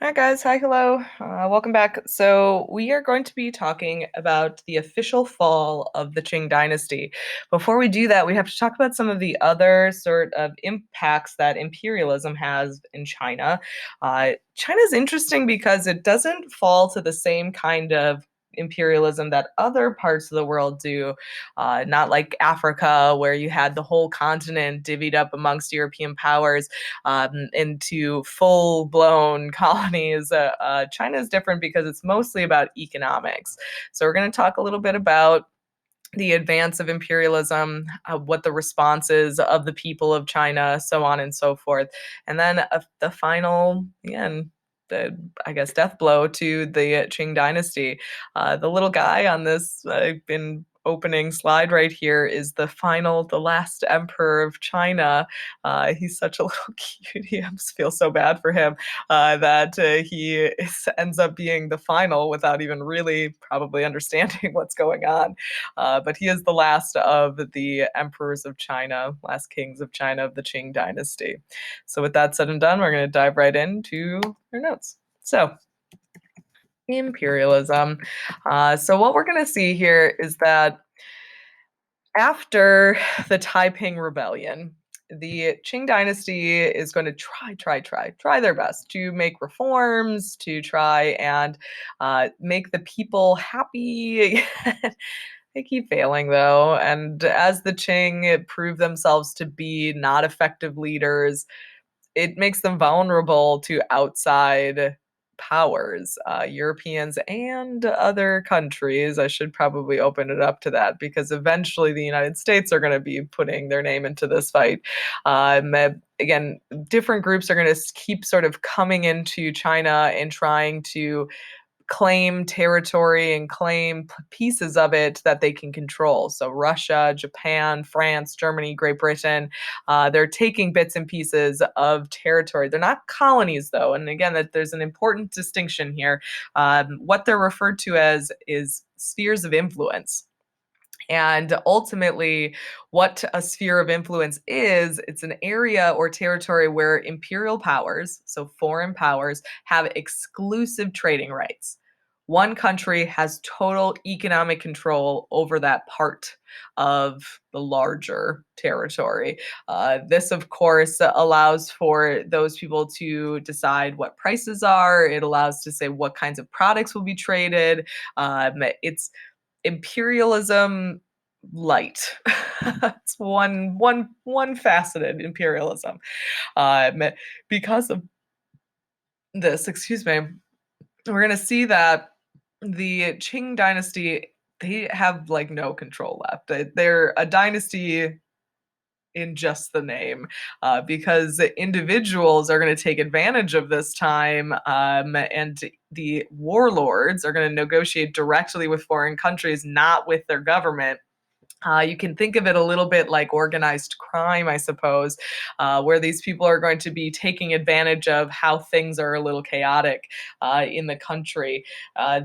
Hi guys, hi, hello, welcome back. So we are going to be talking about the official fall of the Qing dynasty. Before we do that, we have to talk about some of the other sort of impacts that imperialism has in China. China is interesting because it doesn't fall to the same kind of imperialism that other parts of the world do, not like Africa, where you had the whole continent divvied up amongst European powers into full blown colonies. China is different because it's mostly about economics. So, we're going to talk a little bit about the advance of imperialism, what the response is of the people of China, so on and so forth. And then the final, again, the I guess death blow to the Qing dynasty. The little guy on this in opening slide right here is the last emperor of China. He's such a little cutie. I just feel so bad for him that ends up being the final without even really probably understanding what's going on. But he is the last of the emperors of China, last kings of China of the Qing dynasty. So, with that said and done, we're going to dive right into our notes. So, imperialism. So, what we're going to see here is that after the Taiping Rebellion, the Qing dynasty is going to try their best to make reforms, to try and make the people happy. They keep failing though, and as the Qing prove themselves to be not effective leaders, it makes them vulnerable to outside powers, Europeans and other countries. I should probably open it up to that because eventually the United States are going to be putting their name into this fight. Again, different groups are going to keep sort of coming into China and trying to claim territory and claim pieces of it that they can control. So Russia, Japan, France, Germany, Great Britain, they're taking bits and pieces of territory. They're not colonies, though. And again, that there's an important distinction here. What they're referred to as is spheres of influence. And ultimately, what a sphere of influence is, it's an area or territory where imperial powers, so foreign powers, have exclusive trading rights. One country has total economic control over that part of the larger territory. This, of course, allows for those people to decide what prices are. It allows to say what kinds of products will be traded. It's imperialism light. It's one faceted imperialism. Um, because of this, excuse me, we're gonna see that the Qing dynasty, they have like no control left. They're a dynasty in just the name, because individuals are going to take advantage of this time, and the warlords are going to negotiate directly with foreign countries, not with their government. You can think of it a little bit like organized crime, I suppose, where these people are going to be taking advantage of how things are a little chaotic in the country.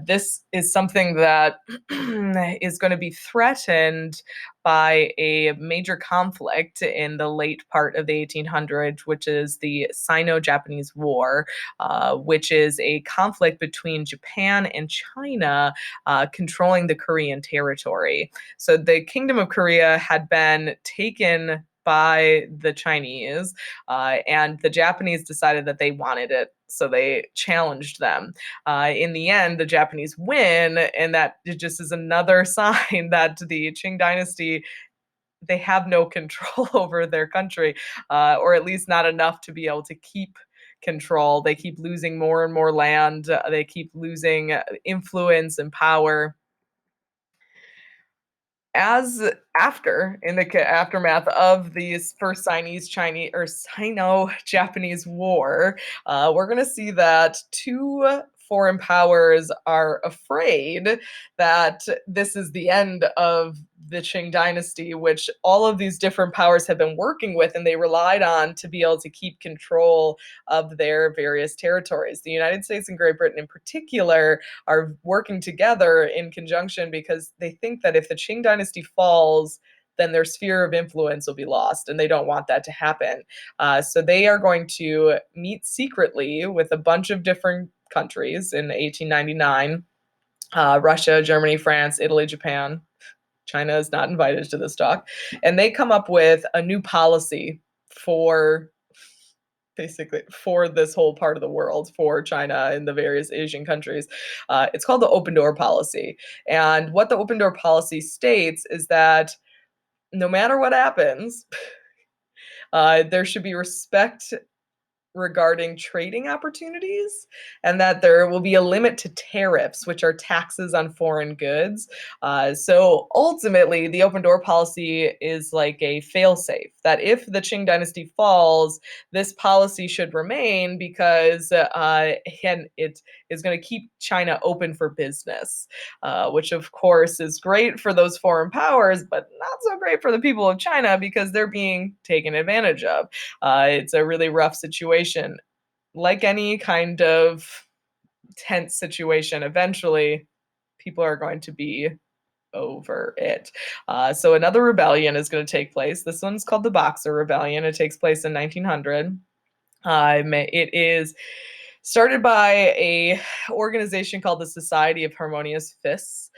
This is something that is going to be threatened by a major conflict in the late part of the 1800s, which is the Sino-Japanese War, which is a conflict between Japan and China controlling the Korean territory. So the Kingdom of Korea had been taken by the Chinese, and the Japanese decided that they wanted it. So they challenged them. In the end, the Japanese win, and that just is another sign that the Qing dynasty, they have no control over their country, or at least not enough to be able to keep control. They keep losing more and more land. They keep losing influence and power as after in the aftermath of these first Chinese Chinese or Sino-Japanese War, we're going to see that two foreign powers are afraid that this is the end of the Qing dynasty, which all of these different powers have been working with and they relied on to be able to keep control of their various territories. The United States and Great Britain, in particular, are working together in conjunction because they think that if the Qing dynasty falls, then their sphere of influence will be lost, and they don't want that to happen. So they are going to meet secretly with a bunch of different countries in 1899. Russia, Germany, France, Italy, Japan. China is not invited to this talk. And they come up with a new policy for basically for this whole part of the world, for China and the various Asian countries. It's called the open door policy. And what the open door policy states is that no matter what happens, there should be respect regarding trading opportunities, and that there will be a limit to tariffs, which are taxes on foreign goods. So ultimately, the open door policy is like a failsafe that if the Qing dynasty falls, this policy should remain because again, it is going to keep China open for business, which of course is great for those foreign powers, but not so great for the people of China because they're being taken advantage of. It's a really rough situation. Like any kind of tense situation, eventually people are going to be over it. So another rebellion is going to take place. This one's called the Boxer Rebellion. It takes place in 1900. It is started by a organization called the Society of Harmonious Fists,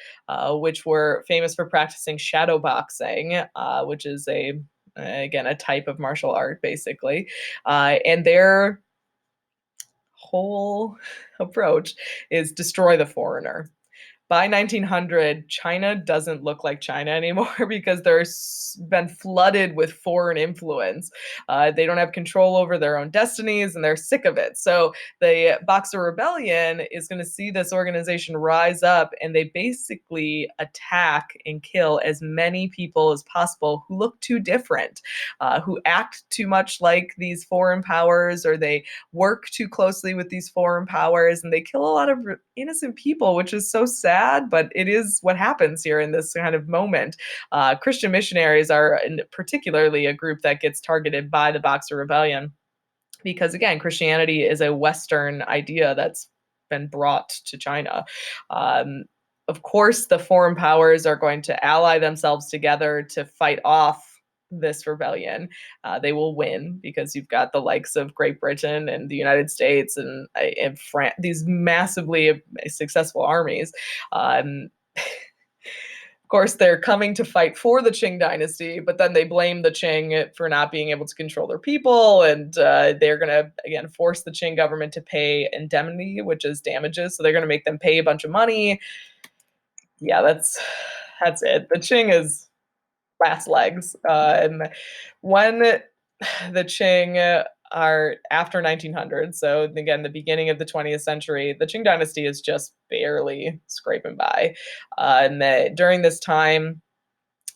which were famous for practicing shadow boxing, which is again a type of martial art basically. And their whole approach is destroy the foreigner. By 1900, China doesn't look like China anymore because there's been flooded with foreign influence. They don't have control over their own destinies and they're sick of it. So the Boxer Rebellion is going to see this organization rise up, and they basically attack and kill as many people as possible who look too different, who act too much like these foreign powers, or they work too closely with these foreign powers, and they kill a lot of innocent people, which is so sad, but it is what happens here in this kind of moment. Christian missionaries are particularly a group that gets targeted by the Boxer Rebellion because, again, Christianity is a Western idea that's been brought to China. Of course, the foreign powers are going to ally themselves together to fight off this rebellion. They will win because you've got the likes of Great Britain and the United States and France, these massively successful armies. Of course, they're coming to fight for the Qing dynasty, but then they blame the Qing for not being able to control their people, and they're going to, again, force the Qing government to pay indemnity, which is damages. So they're going to make them pay a bunch of money. Yeah, that's it. The Qing is last legs. And when the Qing are after 1900, so again, the beginning of the 20th century, the Qing dynasty is just barely scraping by. During this time,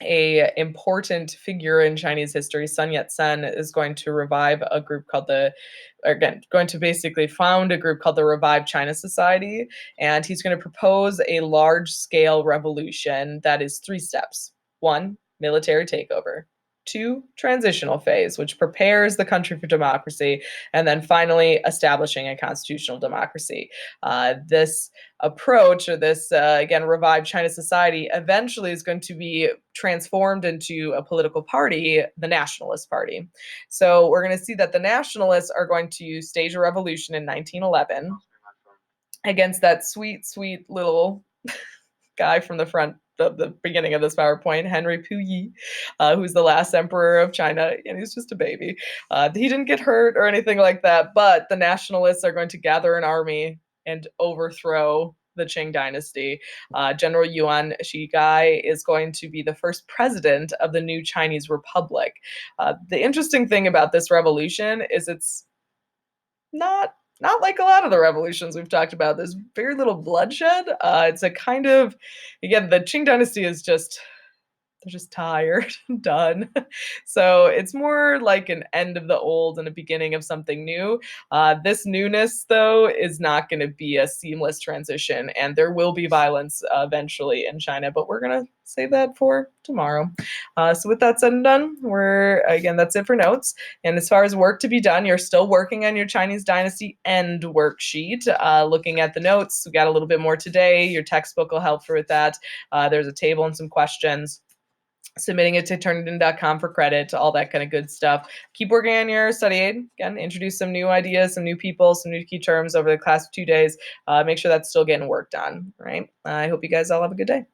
a important figure in Chinese history, Sun Yat-sen, is going to revive a group called going to basically found a group called the Revived China Society, and he's going to propose a large-scale revolution that is 3 steps. 1, military takeover. 2, transitional phase, which prepares the country for democracy, and then finally establishing a constitutional democracy. This approach, or this, again, revived China society, eventually is going to be transformed into a political party, the Nationalist Party. So we're going to see that the Nationalists are going to stage a revolution in 1911 against that sweet, sweet little guy from the front of the beginning of this PowerPoint, Henry Puyi, who's the last emperor of China, and he's just a baby. He didn't get hurt or anything like that, but the nationalists are going to gather an army and overthrow the Qing dynasty. General Yuan Shigai is going to be the first president of the new Chinese Republic. The interesting thing about this revolution is it's not like a lot of the revolutions we've talked about. There's very little bloodshed. It's a kind of, again, the Qing dynasty is just, they're just tired, done. So it's more like an end of the old and a beginning of something new. This newness, though, is not going to be a seamless transition, and there will be violence eventually in China, but we're going to save that for tomorrow. So with that said and done, that's it for notes. And as far as work to be done, you're still working on your Chinese dynasty end worksheet. Looking at the notes, we got a little bit more today. Your textbook will help with that. There's a table and some questions. submitting it to turnitin.com for credit, all that kind of good stuff. Keep working on your study aid. Again, introduce some new ideas, some new people, some new key terms over the class of 2 days. Make sure that's still getting worked on, right? I hope you guys all have a good day.